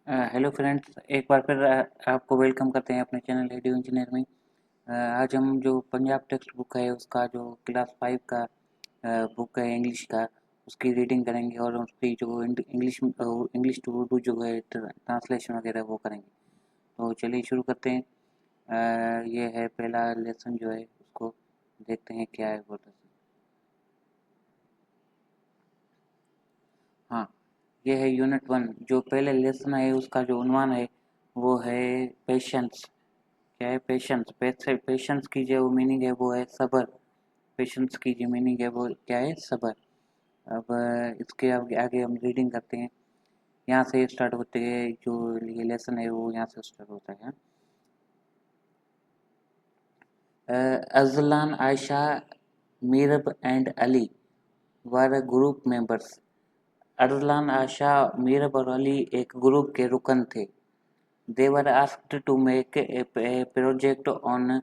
Hello friends, एक बार फिर आपको वेलकम करते हैं अपने चैनल रेडियो इंजीनियर में। आज हम जो पंजाब टेक्स्ट बुक है उसका जो क्लास 5 का बुक है इंग्लिश का, उसकी रीडिंग करेंगे और उसकी जो इंग्लिश टू उर्दू जो है ट्रांसलेशन वगैरह वो करेंगे। तो चलिए शुरू करते हैं। ये है पहला लेसन जो है उसको देखते हैं क्या है वो। हाँ, ये है यूनिट 1। जो पहले लेसन है उसका जो उन्वान है वो है पेशेंस। क्या है पेशेंस? पेशेंस की जो मीनिंग है वो है सब्र। पेशेंस की जो मीनिंग है वो क्या है? सब्र। अब इसके आगे आगे हम रीडिंग करते हैं। यहाँ से स्टार्ट होते हैं, जो ये लेसन है वो यहाँ से स्टार्ट होता है। Ajlan, Ayesha, Meerab and Ali were group members. Arsalan, Asha, Meerab और अली एक ग्रुप के रुकन थे। They were asked to make a project on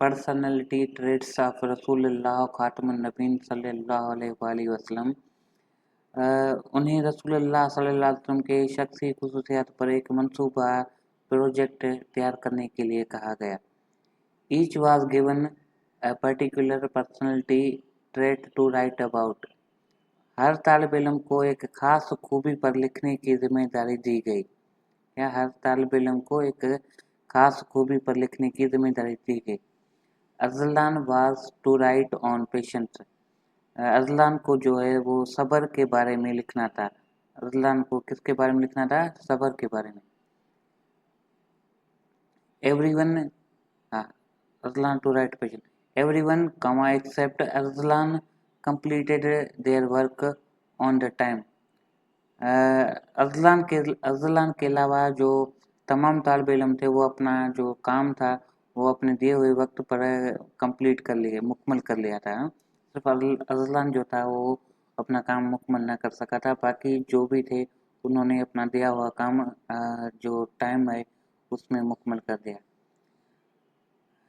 personality traits of रसूलुल्लाह खातमुन नबीन सल्लल्लाहु अलैहि वसल्लम। उन्हें रसूलुल्लाह सल्लल्लाहु अलैहि वसल्लम के शख्सी खुसूसियात पर एक मंसूबा प्रोजेक्ट तैयार करने के लिए कहा गया। Each was given a particular personality trait to write about. हर तालिब इल्म को एक खास खूबी पर लिखने की जिम्मेदारी दी गई। या हर तालिब इल्म को एक खास खूबी पर लिखने की जिम्मेदारी दी गई। Ajlan was to write on patience. Ajlan को जो है वो सब्र के बारे में लिखना था। अजलान को किसके बारे में लिखना था? सब्र के बारे में। एवरीवन, हाँ, Ajlan to write patience. Everyone comma except Ajlan completed their work on the time. Ajlan के अलावा जो तमाम तालिब इल्म थे वो अपना जो काम था वो अपने दिए हुए वक्त पर कंप्लीट कर लिए, मुकम्मल कर लिया था। सिर्फ अजलान जो था वो अपना काम मुकम्मल ना कर सका था, बाकी जो भी थे उन्होंने अपना दिया हुआ काम जो टाइम है उसमें मुकम्मल कर दिया।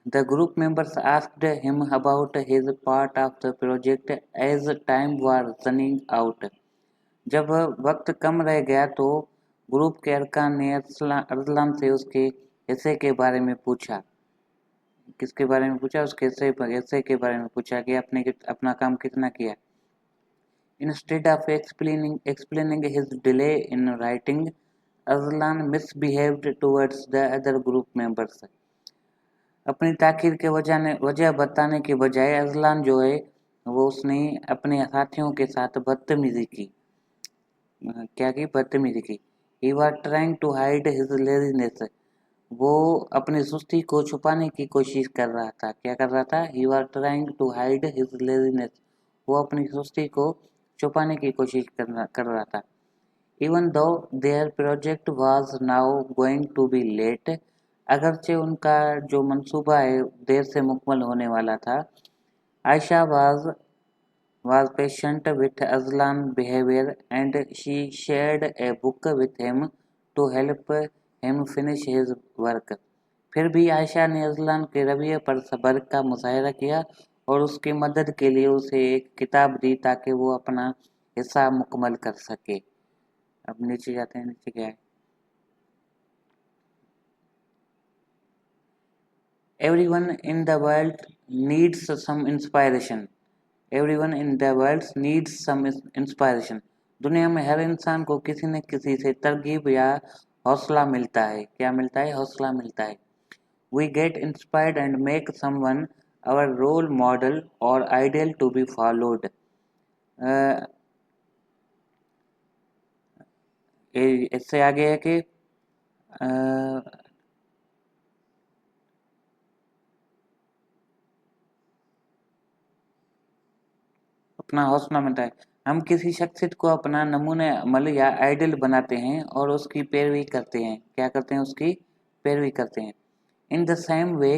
The group members asked him about his part of the project as time was running out. जब वक्त कम रह गया तो ग्रुप के अरकान ने अरसलान से उसके हिस्से के बारे में पूछा। किसके बारे में पूछा? उसके हिस्से के बारे में पूछा कि आपने अपना काम कितना किया। Instead of explaining his delay in writing, Arslan misbehaved towards the other group members. अपनी ताखिर के वजह बताने के बजाय अजलान जो है वो उसने अपने साथियों के साथ बदतमीजी की। क्या की? बदतमीजी की। He was trying to hide his laziness. वो अपनी सुस्ती को छुपाने की कोशिश कर रहा था। क्या कर रहा था? He was trying to hide his laziness. वो अपनी सुस्ती को छुपाने की कोशिश कर रहा था। Even though their project was now going to be late, अगरचे उनका जो मंसूबा है देर से मुकम्मल होने वाला था। Ayesha was patient with Aslan's behavior and she shared a book with him to help him finish his work. फिर भी आयशा ने अजलान के रवैये पर सब्र का मुजाहरा किया और उसकी मदद के लिए उसे एक किताब दी ताकि वो अपना हिस्सा मुकम्मल कर सके। अब नीचे जाते हैं। नीचे क्या है? Everyone in the world needs some inspiration. Everyone in the world needs some inspiration. दुनिया में हर इंसान को किसी न किसी से तरगीब या हौसला मिलता है। क्या मिलता है? हौसला मिलता है। We get inspired and make someone our role model or ideal to be followed. इससे आगे है कि अपना हौसला मिलता है। हम किसी शख्सियत को अपना नमूने अमल या आइडियल बनाते हैं और उसकी पैरवी करते हैं। क्या करते हैं? उसकी पैरवी करते हैं। In the same way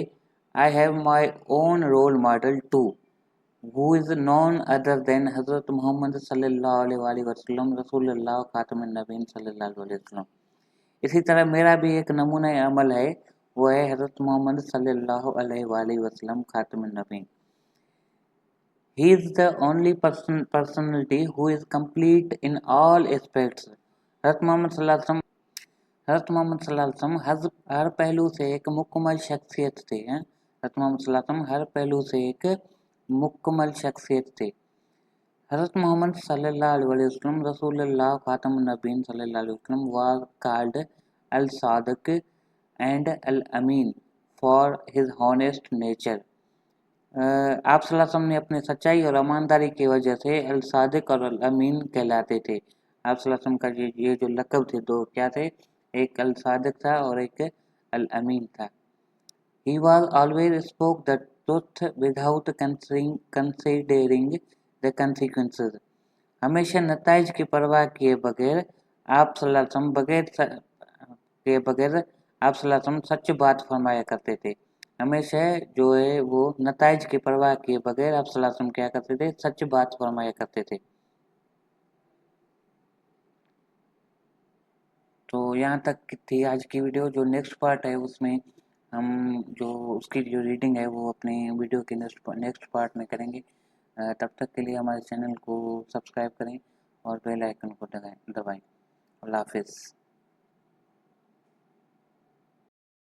I have my own role model too, who is none other than हज़रत मोहम्मद सल्लल्लाहु अलैहि वसल्लम, रसूलुल्लाह खातमुन नबीन सल्लल्लाहु अलैहि वसल्लम। इसी तरह मेरा भी एक नमूना अमल है, वो है हज़रत मोहम्मद सल्लल्लाहु अलैहि वसल्लम खातमुन नबीन। He is the only personality who is complete in all aspects. हज़रत मोहम्मद सल्लल्लाहु अलैहि वसल्लम हज़रत मोहम्मद सल्लल्लाहु अलैहि वसल्लम हर पहलू से एक मुकम्मल शख्सियत थे। हज़रत मोहम्मद सल्लल्लाहु अलैहि वसल्लम हर पहलू से एक मुकम्मल शख्सियत थे। हज़रत मोहम्मद सल्लल्लाहु अलैहि वसल्लम रसूलुल्लाह खातमुन नबीय्यीन सल्लल्लाहु अलैहि वसल्लम was called al-Sadiq and al-Amin for his honest nature। आप सल्लल्लाहु अलैहि वसल्लम ने अपने सच्चाई और ईमानदारी की वजह से अल सादिक और अल अमीन कहलाते थे। आप सल्लल्लाहु अलैहि वसल्लम का ये जो लक़ब थे दो क्या थे, एक अल सादिक था और एक अल अमीन था। He was always spoke the truth without considering the consequences। हमेशा नताइज की परवाह किए बगैर आप सल्लल्लाहु अलैहि वसल्लम आप सल्लल्लाहु अलैहि वसल्लम सच बात फरमाया करते थे। हमेशा जो है वो नताइज की परवाह किए बगैर आप सल्लल्लाहु अलैहि वसल्लम क्या करते थे, सच बात फरमाया करते थे। तो यहाँ तक की थी आज की वीडियो। जो नेक्स्ट पार्ट है उसमें हम जो उसकी जो रीडिंग है वो अपने वीडियो के नेक्स्ट पार्ट में करेंगे। तब तक के लिए हमारे चैनल को सब्सक्राइब करें और बेल आइकन को दबाएं। अल्लाह हाफ़िज़।